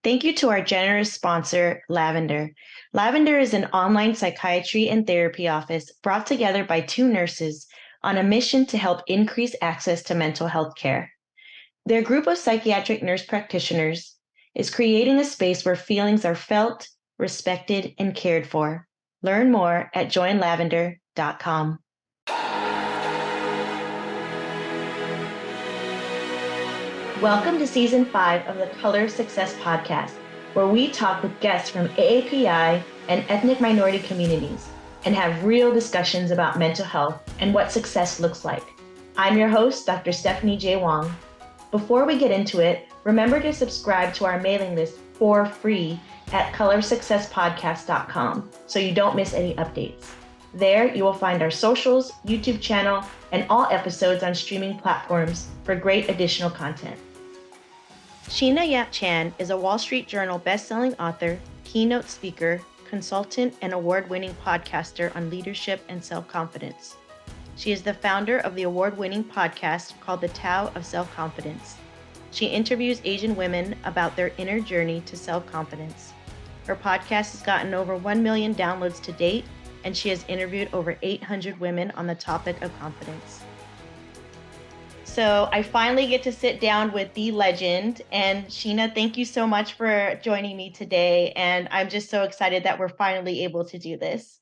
Thank you to our generous sponsor, Lavender. Lavender is an online psychiatry and therapy office brought together by two nurses on a mission to help increase access to mental health care. Their group of psychiatric nurse practitioners is creating a space where feelings are felt, respected, and cared for. Learn more at joinlavender.com. Welcome to Season 5 of the Color of Success podcast, where we talk with guests from AAPI and ethnic minority communities and have real discussions about mental health and what success looks like. I'm your host, Dr. Stephanie J Wong. Before we get into it, remember to subscribe to our mailing list for free at colorsuccesspodcast.com so you don't miss any updates. There, you will find our socials, YouTube channel, and all episodes on streaming platforms for great additional content. Sheena Yap Chan is a Wall Street Journal bestselling author, keynote speaker, consultant, and award-winning podcaster on leadership and self-confidence. She is the founder of the award-winning podcast called the Tao of Self-Confidence. She interviews Asian women about their inner journey to self-confidence. Her podcast has gotten over 1 million downloads to date, and she has interviewed over 800 women on the topic of confidence. So I finally get to sit down with the legend. And Sheena, thank you so much for joining me today. And I'm just so excited that we're finally able to do this.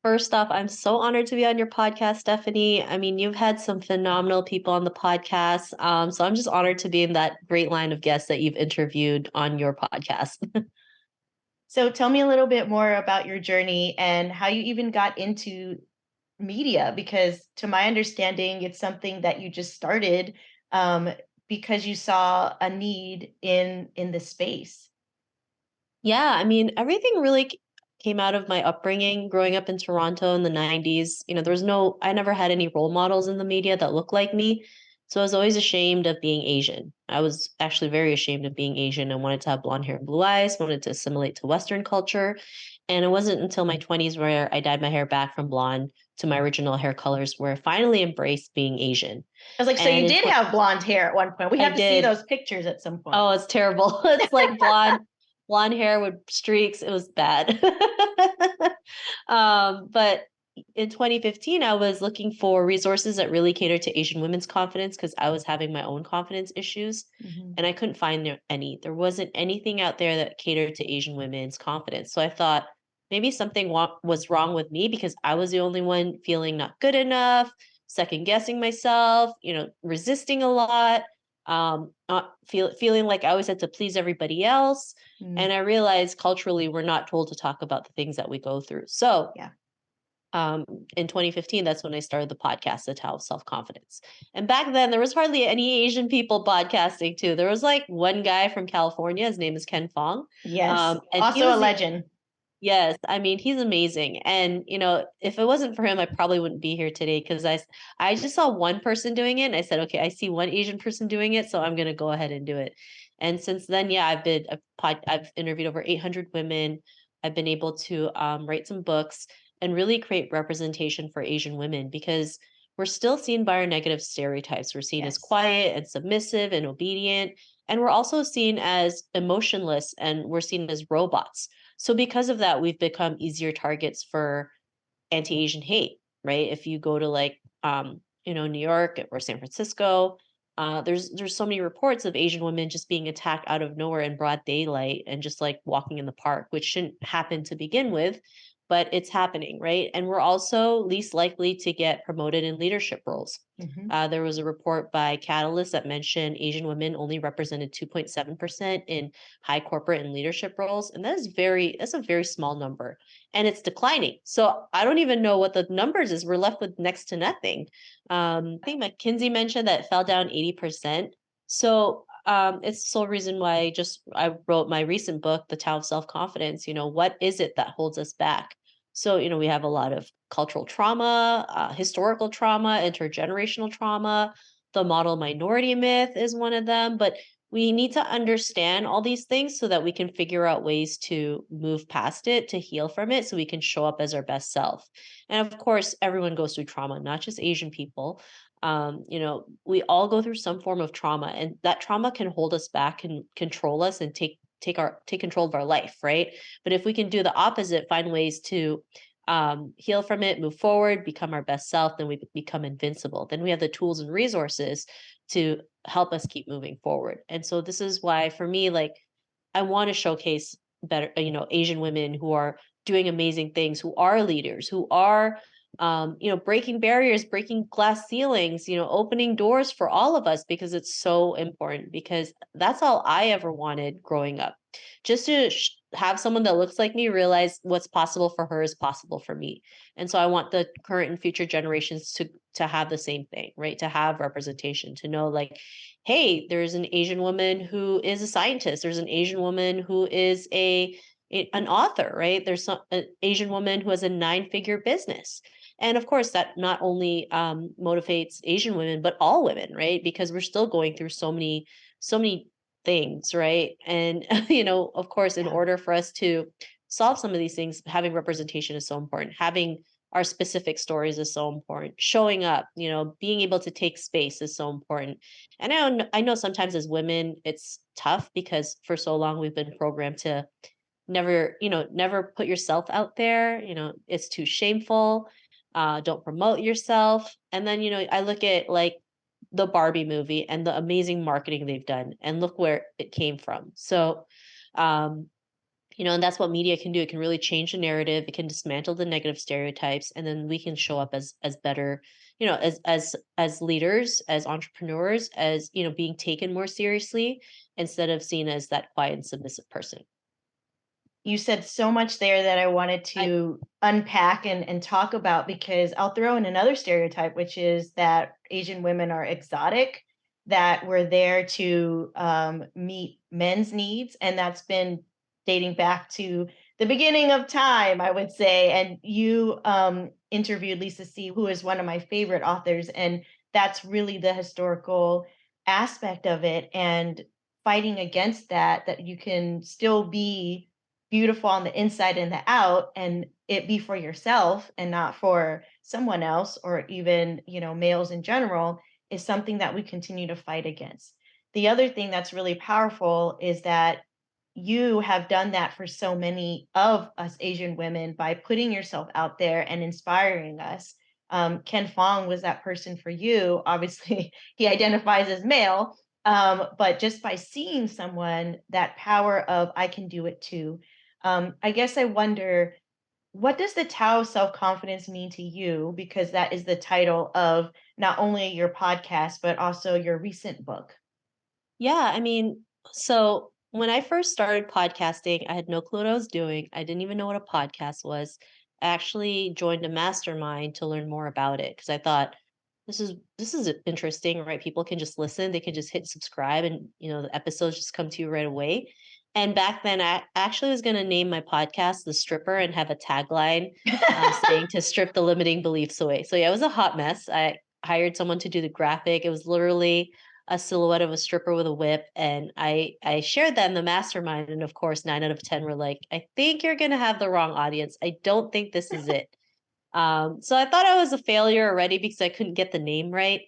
First off, I'm so honored to be on your podcast, Stephanie. I mean, you've had some phenomenal people on the podcast. So I'm just honored to be in that great line of guests that you've interviewed on your podcast. So tell me a little bit more about your journey and how you even got into media, because to my understanding, it's something that you just started because you saw a need in the space. Yeah, I mean, everything really came out of my upbringing growing up in Toronto in the 90s. I never had any role models in the media that looked like me. So I was always ashamed of being Asian. I was actually very ashamed of being Asian and wanted to have blonde hair and blue eyes, wanted to assimilate to Western culture. And it wasn't until my 20s where I dyed my hair back from blonde to my original hair colors where I finally embraced being Asian. I was like, so you did have blonde hair at one point. We have to see those pictures at some point. Oh, it's terrible. It's like blonde hair with streaks. It was bad. But in 2015, I was looking for resources that really catered to Asian women's confidence because I was having my own confidence issues, and I couldn't find any. There wasn't anything out there that catered to Asian women's confidence. So I thought maybe something was wrong with me because I was the only one feeling not good enough, second guessing myself, resisting a lot, not feeling like I always had to please everybody else. And I realized culturally we're not told to talk about the things that we go through. So in 2015, that's when I started the podcast, The Tao of Self-Confidence. And back then there was hardly any Asian people podcasting too. There was like one guy from California. His name is Ken Fong. Yes. And also a legend. Yes. I mean, he's amazing. And, if it wasn't for him, I probably wouldn't be here today because I just saw one person doing it. And I said, okay, I see one Asian person doing it, so I'm going to go ahead and do it. And since then, yeah, I've interviewed over 800 women. I've been able to write some books and really create representation for Asian women because we're still seen by our negative stereotypes. We're seen as quiet and submissive and obedient. And we're also seen as emotionless and we're seen as robots. So because of that, we've become easier targets for anti-Asian hate, right? If you go to New York or San Francisco, there's so many reports of Asian women just being attacked out of nowhere in broad daylight and just like walking in the park, which shouldn't happen to begin with, but it's happening, right? And we're also least likely to get promoted in leadership roles. There was a report by Catalyst that mentioned Asian women only represented 2.7% in high corporate and leadership roles. And that's a very small number and it's declining. So I don't even know what the numbers is. We're left with next to nothing. I think McKinsey mentioned that it fell down 80%. So it's the sole reason why I wrote my recent book, The Tao of Self-Confidence. What is it that holds us back? So, we have a lot of cultural trauma, historical trauma, intergenerational trauma. The model minority myth is one of them. But we need to understand all these things so that we can figure out ways to move past it, to heal from it, so we can show up as our best self. And of course, everyone goes through trauma, not just Asian people. We all go through some form of trauma, and that trauma can hold us back and control us and take take control of our life, right? But if we can do the opposite, find ways to heal from it, move forward, become our best self, then we become invincible. Then we have the tools and resources to help us keep moving forward. And so this is why for me, like, I want to showcase better, Asian women who are doing amazing things, who are leaders, who are breaking barriers, breaking glass ceilings, opening doors for all of us, because it's so important, because that's all I ever wanted growing up. Just to have someone that looks like me realize what's possible for her is possible for me. And so I want the current and future generations to have the same thing, right? To have representation, to know, like, hey, there's an Asian woman who is a scientist. There's an Asian woman who is an author, right? There's an Asian woman who has a 9-figure business. And of course, that not only motivates Asian women, but all women, right? Because we're still going through so many things, right? And of course, in Yeah. order for us to solve some of these things, having representation is so important. Having our specific stories is so important. Showing up, being able to take space is so important. And I know sometimes as women it's tough, because for so long we've been programmed to never put yourself out there. It's too shameful. Don't promote yourself. And then, I look at, like, the Barbie movie and the amazing marketing they've done, and look where it came from. So, um, and that's what media can do. It can really change the narrative. It can dismantle the negative stereotypes, and then we can show up as better, as leaders, as entrepreneurs, as being taken more seriously, instead of seen as that quiet and submissive person. You said so much there that I wanted I to unpack and talk about, because I'll throw in another stereotype, which is that Asian women are exotic, that we're there to meet men's needs. And that's been dating back to the beginning of time, I would say. And you interviewed Lisa C., who is one of my favorite authors. And that's really the historical aspect of it. And fighting against that, that you can still be beautiful on the inside and the out, and it be for yourself and not for someone else, or even males in general, is something that we continue to fight against. The other thing that's really powerful is that you have done that for so many of us Asian women by putting yourself out there and inspiring us. Ken Fong was that person for you. Obviously he identifies as male, but just by seeing someone, that power of I can do it too. I guess I wonder, what does the Tao of Self-Confidence mean to you? Because that is the title of not only your podcast, but also your recent book. Yeah, I mean, so when I first started podcasting, I had no clue what I was doing. I didn't even know what a podcast was. I actually joined a mastermind to learn more about it, because I thought this is interesting, right? People can just listen, they can just hit subscribe, and the episodes just come to you right away. And back then I actually was going to name my podcast The Stripper and have a tagline saying to strip the limiting beliefs away. So yeah, it was a hot mess. I hired someone to do the graphic. It was literally a silhouette of a stripper with a whip, and I shared that in the mastermind, and of course 9 out of 10 were like, "I think you're going to have the wrong audience. I don't think this is it." So I thought I was a failure already, because I couldn't get the name right,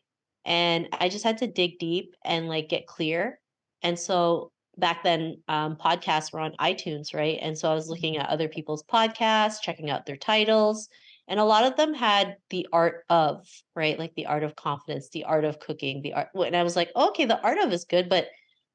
and I just had to dig deep and, like, get clear. And so back then, podcasts were on iTunes, right? And so I was looking at other people's podcasts, checking out their titles, and a lot of them had the art of, right? Like the art of confidence, the art of cooking, the art. And I was like, okay, the art of is good, but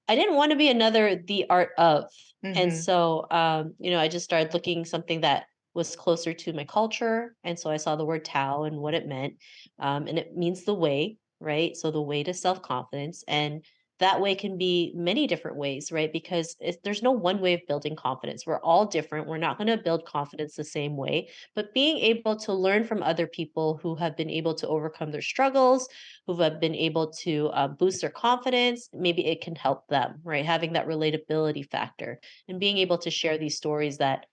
I didn't want to be another the art of. And Hmm. so, I just started looking something that was closer to my culture. And so I saw the word Tao and what it meant. And it means the way, right? So the way to self confidence. And that way can be many different ways, right? Because there's no one way of building confidence. We're all different. We're not going to build confidence the same way, but being able to learn from other people who have been able to overcome their struggles, who have been able to boost their confidence, maybe it can help them, right? Having that relatability factor and being able to share these stories that,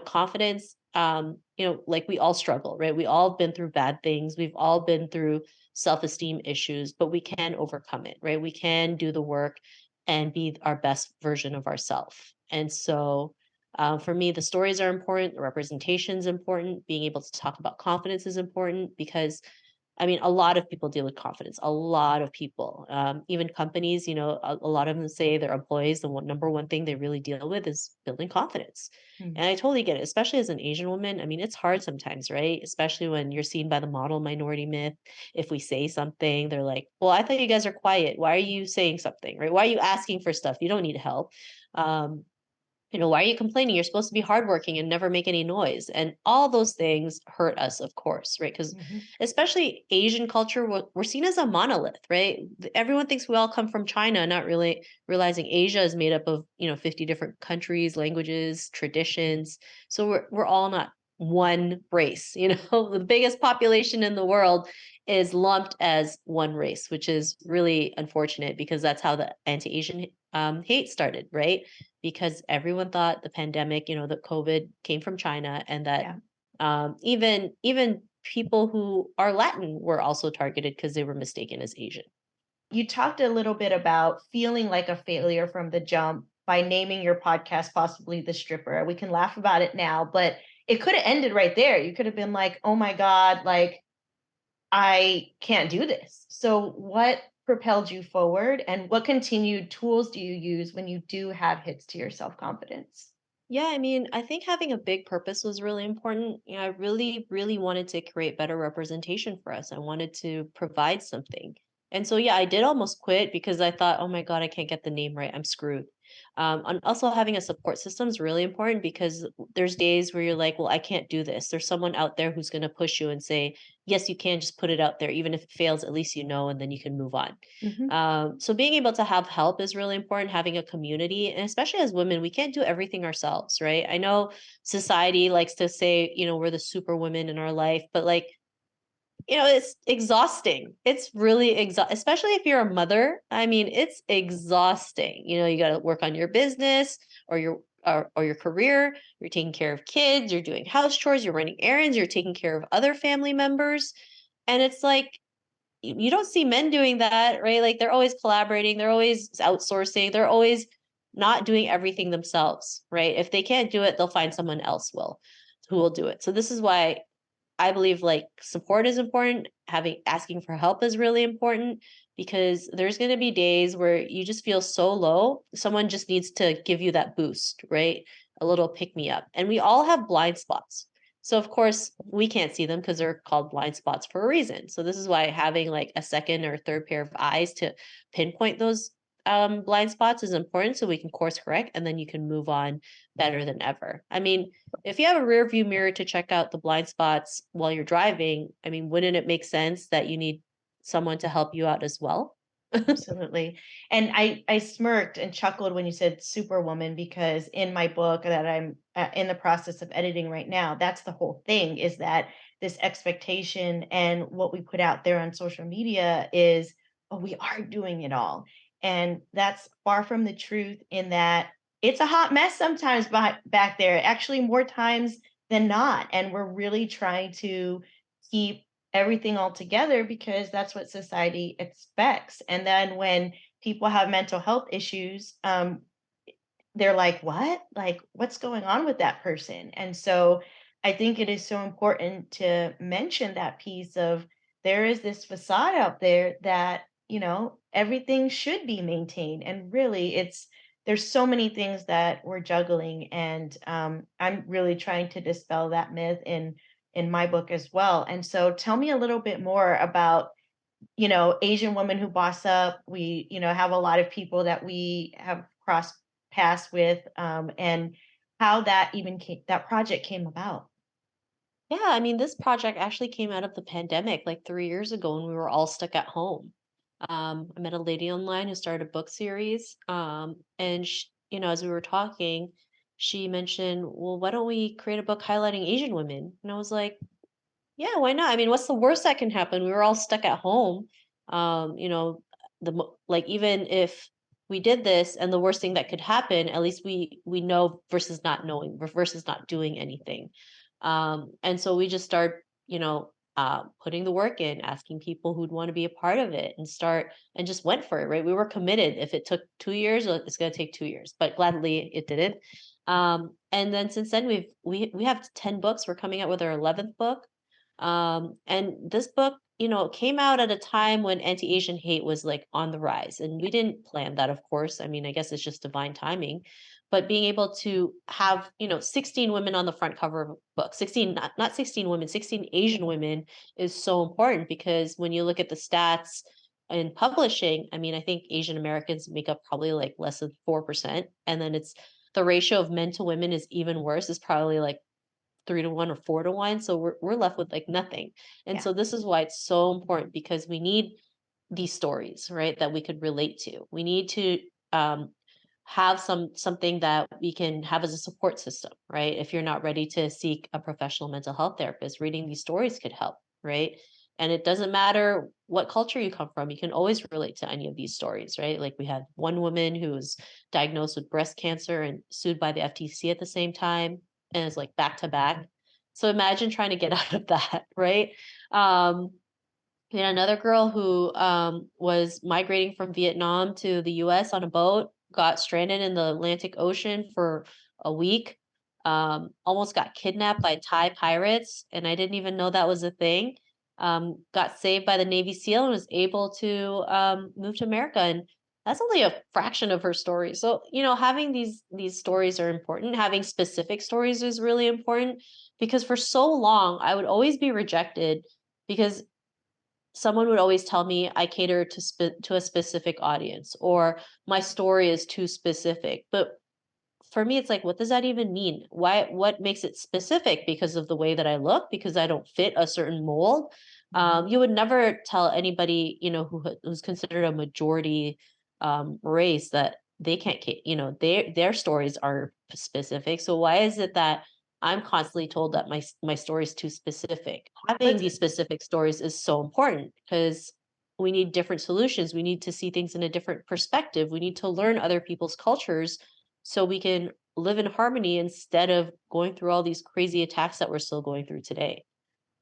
confidence, like, we all struggle, right? We all been through bad things. We've all been through self-esteem issues, but we can overcome it, right? We can do the work and be our best version of ourselves. And so, for me, the stories are important, the representation is important, being able to talk about confidence is important, because I mean, a lot of people deal with confidence, a lot of people, even companies, a lot of them say their employees, number one thing they really deal with is building confidence. Mm. And I totally get it, especially as an Asian woman. I mean, it's hard sometimes, right? Especially when you're seen by the model minority myth. If we say something, they're like, well, I thought you guys are quiet. Why are you saying something, right? Why are you asking for stuff? You don't need help. Um, why are you complaining? You're supposed to be hardworking and never make any noise. And all those things hurt us, of course, right? Because Mhm. especially Asian culture, we're seen as a monolith, right? Everyone thinks we all come from China, not really realizing Asia is made up of, 50 different countries, languages, traditions. So we're all not one race, the biggest population in the world is lumped as one race, which is really unfortunate because that's how the anti-Asian hate started, right? Because everyone thought the pandemic, the COVID came from China, and that Yeah. even people who are Latin were also targeted because they were mistaken as Asian. You talked a little bit about feeling like a failure from the jump by naming your podcast possibly The Stripper. We can laugh about it now, but it could have ended right there. You could have been like, "Oh my god, like I can't do this." So what propelled you forward and what continued tools do you use when you do have hits to your self-confidence? Yeah, I mean, I think having a big purpose was really important. I really, really wanted to create better representation for us. I wanted to provide something. And so, yeah, I did almost quit because I thought, oh my God, I can't get the name right. I'm screwed. And also, having a support system is really important because there's days where you're like, well, I can't do this. There's someone out there who's going to push you and say, yes, you can just put it out there. Even if it fails, at least you know, and then you can move on. Mhm. So being able to have help is really important, having a community, and especially as women, we can't do everything ourselves, right? I know society likes to say, we're the super women in our life, but like, it's exhausting. It's really especially if you're a mother. I mean, it's exhausting. You got to work on your business or your career. You're taking care of kids, you're doing house chores, you're running errands, you're taking care of other family members. And it's like you don't see men doing that, right? Like they're always collaborating, they're always outsourcing, they're always not doing everything themselves, right? If they can't do it, they'll find someone else who will do it. So this is why I believe like support is important, having asking for help is really important because there's going to be days where you just feel so low, someone just needs to give you that boost, right? A little pick me up. And we all have blind spots. So of course, we can't see them because they're called blind spots for a reason. So this is why having like a second or third pair of eyes to pinpoint those blind spots is important so we can course correct and then you can move on better than ever. I mean, if you have a rear view mirror to check out the blind spots while you're driving, I mean, wouldn't it make sense that you need someone to help you out as well? Absolutely. And I smirked and chuckled when you said superwoman because in my book that I'm in the process of editing right now, that's the whole thing is that this expectation and what we put out there on social media is, oh, we are doing it all. And that's far from the truth in that it's a hot mess sometimes back there, actually more times than not. And we're really trying to keep everything all together because that's what society expects. And then when people have mental health issues, they're like, what? Like, what's going on with that person? And so I think it is so important to mention that piece of there is this facade out there that, everything should be maintained. And really, there's so many things that we're juggling. And I'm really trying to dispel that myth in my book as well. And so tell me a little bit more about, Asian women who boss up. We, have a lot of people that we have crossed paths with, and how that project came about. Yeah, I mean, this project actually came out of the pandemic like 3 years ago when we were all stuck at home. I met a lady online who started a book series. And, as we were talking, she mentioned, well, why don't we create a book highlighting Asian women? And I was like, yeah, why not? I mean, what's the worst that can happen? We were all stuck at home. Um, you know, like even if we did this and the worst thing that could happen, at least we know versus not knowing versus not doing anything. And so we just start, putting the work in, asking people who'd want to be a part of it and just went for it, right? We were committed. If it took 2 years, well, it's gonna take 2 years, but gladly it didn't. And then since then we have 10 books. We're coming out with our 11th book. And this book, came out at a time when anti-Asian hate was like on the rise. And we didn't plan that, of course. I mean, I guess it's just divine timing. But being able to have, 16 women on the front cover of a book, 16, not 16 women, 16 Asian women is so important because when you look at the stats in publishing, I mean, I think Asian Americans make up probably like less than 4%. And then it's the ratio of men to women is even worse, is probably like 3 to 1 or 4 to 1. So we're left with like nothing. And Yeah. so this is why it's so important because we need these stories, right? That we could relate to. We need to um, have something that we can have as a support system, right? If you're not ready to seek a professional mental health therapist, reading these stories could help, right? And it doesn't matter what culture you come from, you can always relate to any of these stories, right? Like we had one woman who was diagnosed with breast cancer and sued by the FTC at the same time, and it's like back to back. So imagine trying to get out of that, right? Um, and another girl who was migrating from Vietnam to the US on a boat, got stranded in the Atlantic Ocean for a week, almost got kidnapped by Thai pirates. And I didn't even know that was a thing. Got saved by the Navy SEAL and was able to move to America. And that's only a fraction of her story. So, having these stories are important. Having specific stories is really important because for so long I would always be rejected because someone would always tell me I cater to a specific audience or my story is too specific. But for me, it's like, what does that even mean? What makes it specific? Because of the way that I look, because I don't fit a certain mold. You would never tell anybody, who's considered a majority race that they can't, their stories are specific. So why is it that I'm constantly told that my story is too specific? Having But these specific stories is so important because we need different solutions. We need to see things in a different perspective. We need to learn other people's cultures so we can live in harmony instead of going through all these crazy attacks that we're still going through today.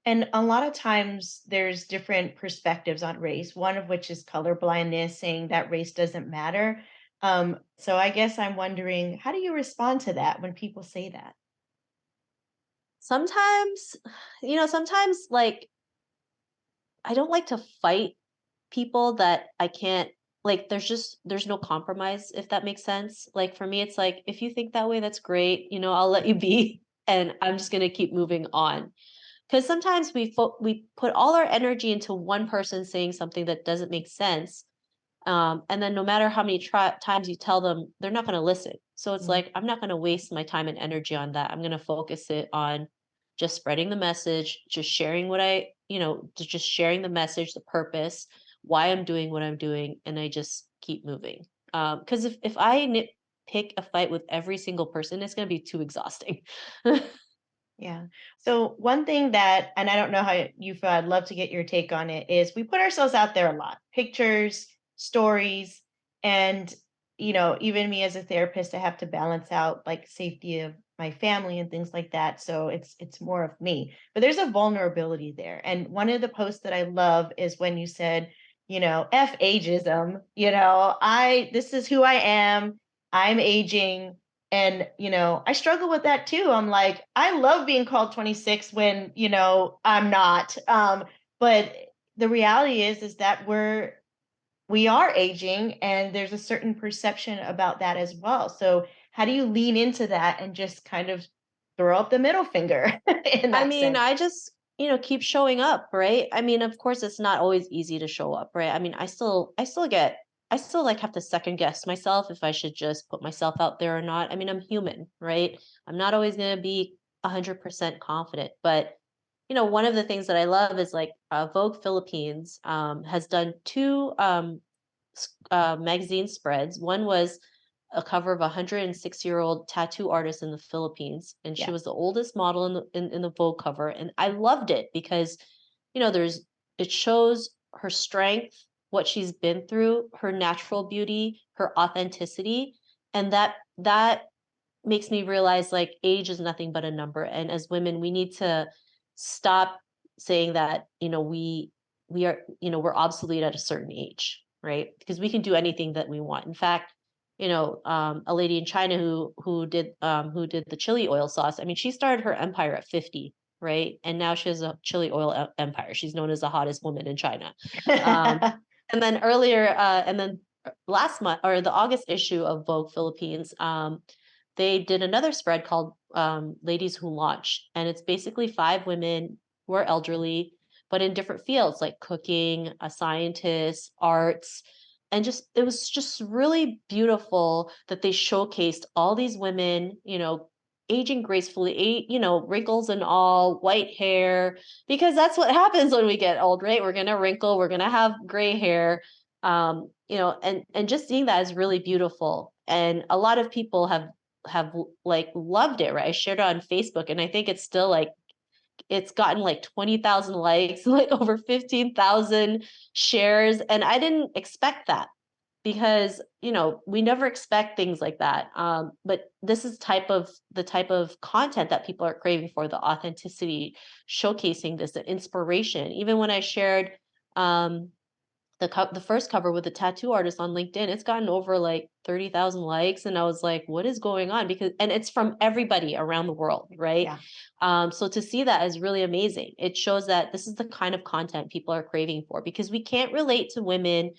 And a lot of times there's different perspectives on race, one of which is color blindness, saying that race doesn't matter. So I guess I'm wondering, how do you respond to that when people say that? Sometimes, sometimes like I don't like to fight people that I can't like there's no compromise if that makes sense. Like for me it's like if you think that way that's great, I'll let you be and I'm just going to keep moving on. Cuz sometimes we put all our energy into one person saying something that doesn't make sense. And then no matter how many times you tell them, they're not going to listen. So it's Mhm. like, I'm not going to waste my time and energy on that. I'm going to focus it on just spreading the message, just sharing just sharing the message, the purpose, why I'm doing what I'm doing. And I just keep moving. Because if I pick a fight with every single person, it's going to be too exhausting. Yeah. So one thing that, and I don't know how you feel, I'd love to get your take on it, is we put ourselves out there a lot, pictures, stories, and even me as a therapist, I have to balance out like safety of my family and things like that. So it's more of me. But there's a vulnerability there. And one of the posts that I love is when you said, F ageism, this is who I am. I'm aging. And, I struggle with that too. I'm like, I love being called 26 when, I'm not. But the reality is that we are aging and there's a certain perception about that as well. So how do you lean into that and just kind of throw up the middle finger in I that mean, sense? I just, keep showing up, right? I mean, of course it's not always easy to show up, right? I mean, I still like have to second guess myself if I should just put myself out there or not. I mean, I'm human, right? I'm not always going to be 100% confident, but one of the things that I love is like Vogue Philippines has done two magazine spreads. One was a cover of a 106-year-old tattoo artist in the Philippines, and she Yeah. was the oldest model in the Vogue cover. And I loved it because, there's it shows her strength, what she's been through, her natural beauty, her authenticity, and that makes me realize like age is nothing but a number. And as women, we need to stop saying that, we are, we're obsolete at a certain age, right? Because we can do anything that we want. In fact, a lady in China who did the chili oil sauce. I mean, she started her empire at 50. right? And now she has a chili oil empire. She's known as the hottest woman in China. Um, and then last month, or the August issue of Vogue Philippines, they did another spread called Ladies Who Launch. And it's basically 5 women who are elderly, but in different fields like cooking, a scientist, arts. And just, it was just really beautiful that they showcased all these women, aging gracefully, wrinkles and all, white hair, because that's what happens when we get old, right? We're gonna wrinkle, we're gonna have gray hair, and just seeing that is really beautiful. And a lot of people have like loved it, right? I shared it on Facebook, and I think it's still like it's gotten like 20,000 likes, like over 15,000 shares, and I didn't expect that because we never expect things like that. But this is the type of content that people are craving for, the authenticity, showcasing this, the inspiration. Even when I shared um, the first cover with the tattoo artist on LinkedIn, it's gotten over like 30,000 likes, and I was like, what is going on? And it's from everybody around the world, right? Yeah. So to see that is really amazing. It shows that this is the kind of content people are craving for, because we can't relate to women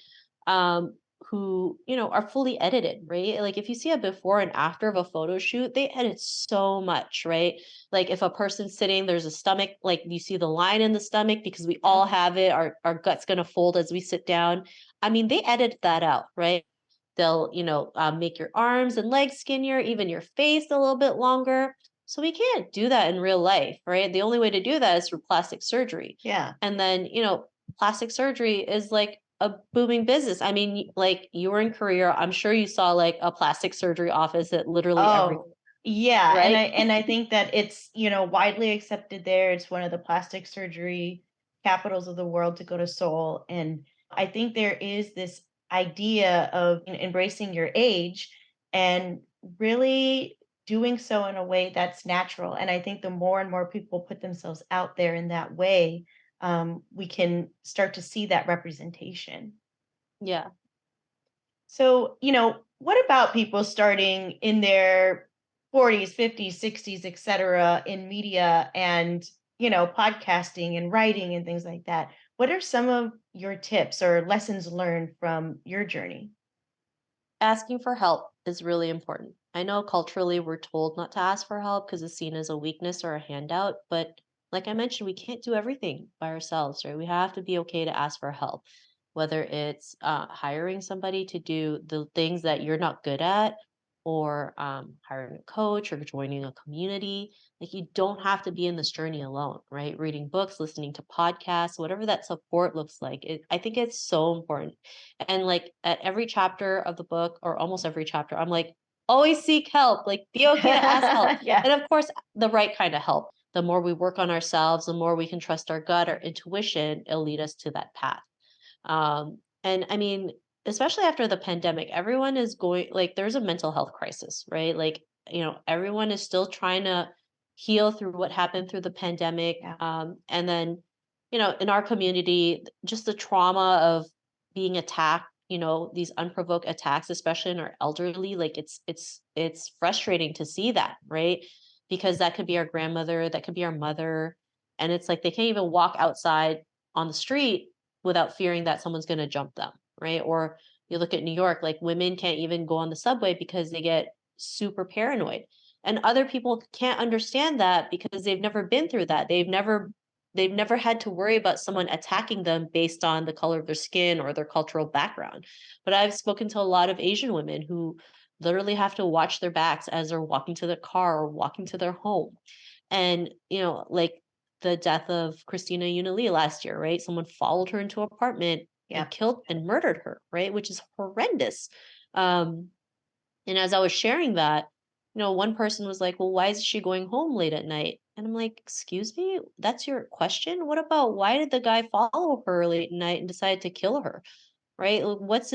um who are fully edited, right? Like if you see a before and after of a photo shoot, they edit so much, right? Like if a person's sitting, there's a stomach, like you see the line in the stomach because we all have it. Our gut's gonna fold as we sit down. I mean, they edit that out, right? They'll, make your arms and legs skinnier, even your face a little bit longer. So we can't do that in real life, right? The only way to do that is through plastic surgery. Yeah. And then, plastic surgery is like a booming business. I mean, like you were in Korea, I'm sure you saw like a plastic surgery office at literally every, Oh, yeah. And right? I think that it's, widely accepted there. It's one of the plastic surgery capitals of the world to go to Seoul. And I think there is this idea of embracing your age and really doing so in a way that's natural. And I think the more and more people put themselves out there in that way, we can start to see that representation. Yeah. So, what about people starting in their 40s, 50s, 60s, et cetera, in media and, podcasting and writing and things like that? What are some of your tips or lessons learned from your journey? Asking for help is really important. I know culturally we're told not to ask for help because it's seen as a weakness or a handout, but like I mentioned, we can't do everything by ourselves, right? We have to be okay to ask for help, whether it's hiring somebody to do the things that you're not good at, or hiring a coach or joining a community. Like you don't have to be in this journey alone, right? Reading books, listening to podcasts, whatever that support looks like. I think it's so important. And like at every chapter of the book, or almost every chapter, I'm like, always seek help, like be okay to ask help. Yeah. And of course, the right kind of help. The more we work on ourselves, the more we can trust our gut, our intuition, it'll lead us to that path. And I mean, especially after the pandemic, everyone is going, like, there's a mental health crisis, right? Like, everyone is still trying to heal through what happened through the pandemic. Yeah. And then, in our community, just the trauma of being attacked, these unprovoked attacks, especially in our elderly, like it's frustrating to see that, right? Because that could be our grandmother, that could be our mother. And it's like they can't even walk outside on the street without fearing that someone's going to jump them, right? Or you look at New York, like women can't even go on the subway because they get super paranoid. And other people can't understand that because they've never been through that. They've never had to worry about someone attacking them based on the color of their skin or their cultural background. But I've spoken to a lot of Asian women who literally have to watch their backs as they're walking to their car or walking to their home. And, like the death of Christina Lee last year, right? Someone followed her into an apartment Yeah. and killed and murdered her, right? Which is horrendous. Um, and as I was sharing that, one person was like, well, why is she going home late at night? And I'm like, excuse me, that's your question? What about why did the guy follow her late at night and decide to kill her? Right? Like, what's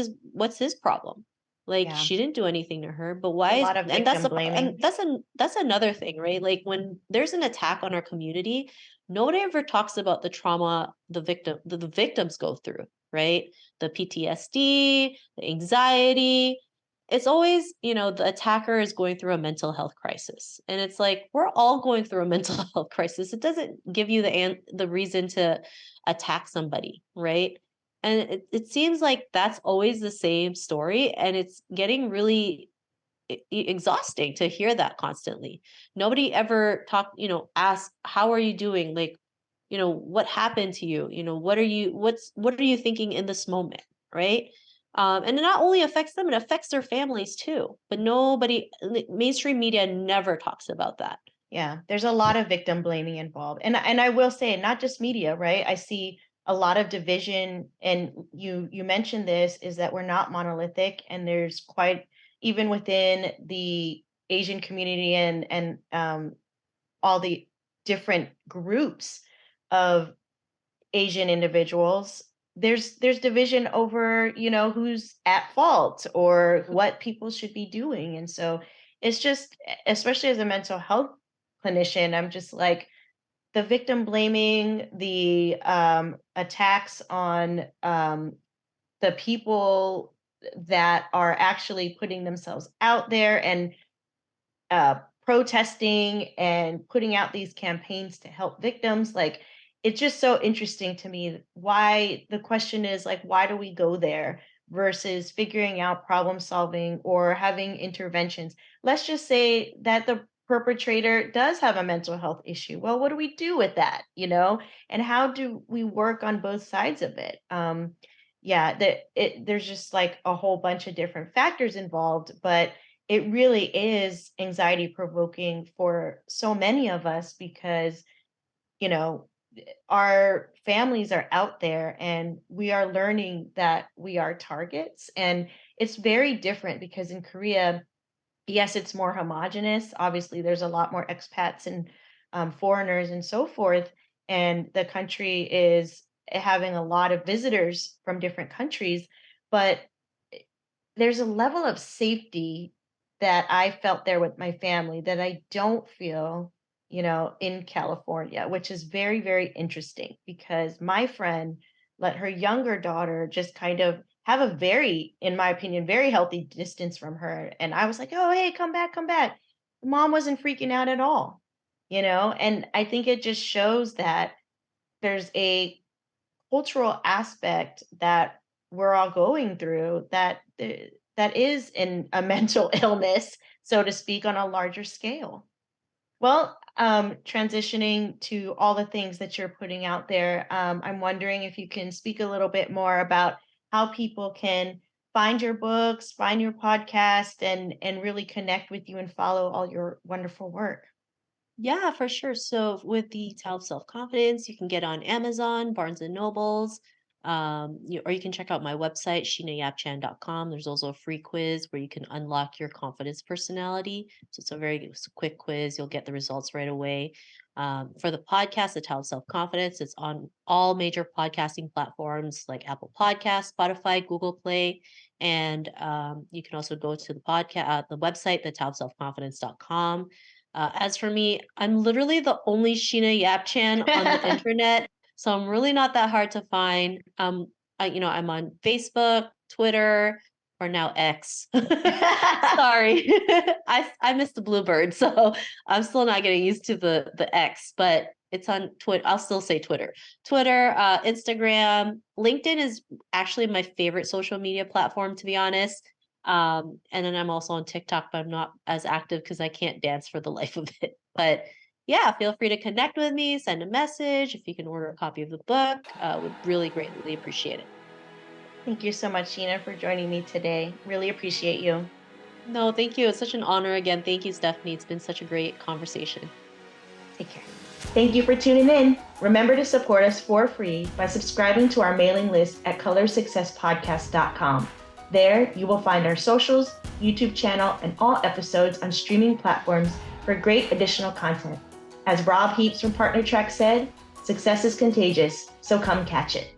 his problem? Like Yeah. she didn't do anything to her, but A why is lot of and that's victim a and blaming. that's another thing, right? Like when there's an attack on our community, nobody ever talks about the trauma the victims go through, right? The PTSD, the anxiety, it's always, the attacker is going through a mental health crisis. And it's like, we're all going through a mental health crisis. It doesn't give you the reason to attack somebody, right? And it seems like that's always the same story. And it's getting really exhausting to hear that constantly. Nobody ever ask, how are you doing? Like, what happened to you? What are you thinking in this moment? Right. And it not only affects them, it affects their families too. But mainstream media never talks about that. Yeah, there's a lot of victim blaming involved. And I will say, not just media, right? I see a lot of division, and you mentioned this, is that we're not monolithic, and there's quite, even within the Asian community and all the different groups of Asian individuals, there's division over, who's at fault or what people should be doing. And so it's just, especially as a mental health clinician, I'm just like, the victim blaming, the attacks on the people that are actually putting themselves out there and protesting and putting out these campaigns to help victims. Like, it's just so interesting to me why the question is like, why do we go there versus figuring out problem solving or having interventions? Let's just say that the perpetrator does have a mental health issue. Well, what do we do with that? And how do we work on both sides of it? Yeah, there's just like a whole bunch of different factors involved, but it really is anxiety provoking for so many of us because, you know, our families are out there and we are learning that we are targets. And it's very different because in Korea, yes, it's more homogenous. Obviously, there's a lot more expats and foreigners and so forth. And the country is having a lot of visitors from different countries. But there's a level of safety that I felt there with my family that I don't feel, in California, which is very, very interesting because my friend let her younger daughter just kind of have a very, in my opinion, very healthy distance from her. And I was like, oh, hey, come back, come back. Mom wasn't freaking out at all, and I think it just shows that there's a cultural aspect that we're all going through that is in a mental illness, so to speak, on a larger scale. Well, transitioning to all the things that you're putting out there, I'm wondering if you can speak a little bit more about how people can find your books, find your podcast, and really connect with you and follow all your wonderful work. Yeah, for sure. So with the Tao of Self-Confidence, you can get on Amazon, Barnes and Nobles, or you can check out my website, SheenaYapChan.com. There's also a free quiz where you can unlock your confidence personality. So it's a quick quiz. You'll get the results right away. For the podcast, the Tao of Self-Confidence, it's on all major podcasting platforms like Apple Podcasts, Spotify, Google Play. And you can also go to the website, the Tao of Self-Confidence.com. As for me, I'm literally the only Sheena Yap Chan on the internet, so I'm really not that hard to find. I'm on Facebook, Twitter, or now X. Sorry, I missed the Bluebird, so I'm still not getting used to the X, but it's on Twitter. I'll still say Twitter, Instagram, LinkedIn is actually my favorite social media platform, to be honest. And then I'm also on TikTok, but I'm not as active because I can't dance for the life of it. But yeah, feel free to connect with me, send a message. If you can order a copy of the book, would really greatly appreciate it. Thank you so much, Sheena, for joining me today. Really appreciate you. No, thank you. It's such an honor again. Thank you, Stephanie. It's been such a great conversation. Take care. Thank you for tuning in. Remember to support us for free by subscribing to our mailing list at colorsuccesspodcast.com. There, you will find our socials, YouTube channel, and all episodes on streaming platforms for great additional content. As Rob Heaps from Partner Track said, success is contagious, so come catch it.